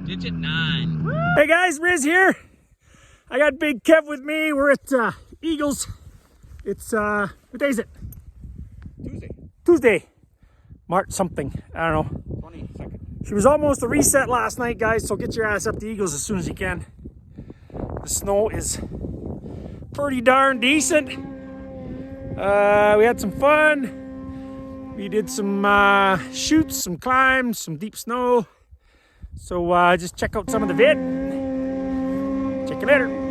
Digit 9. Hey guys, Riz here. I got Big Kev with me. We're at Eagles. It's what day is it? Tuesday. March something. I don't know. 22nd. She was almost a reset last night, guys. So get your ass up to Eagles as soon as you can. The snow is pretty darn decent. We had some fun. We did some shoots, some climbs, some deep snow. So just check out some of the vid. Check you later.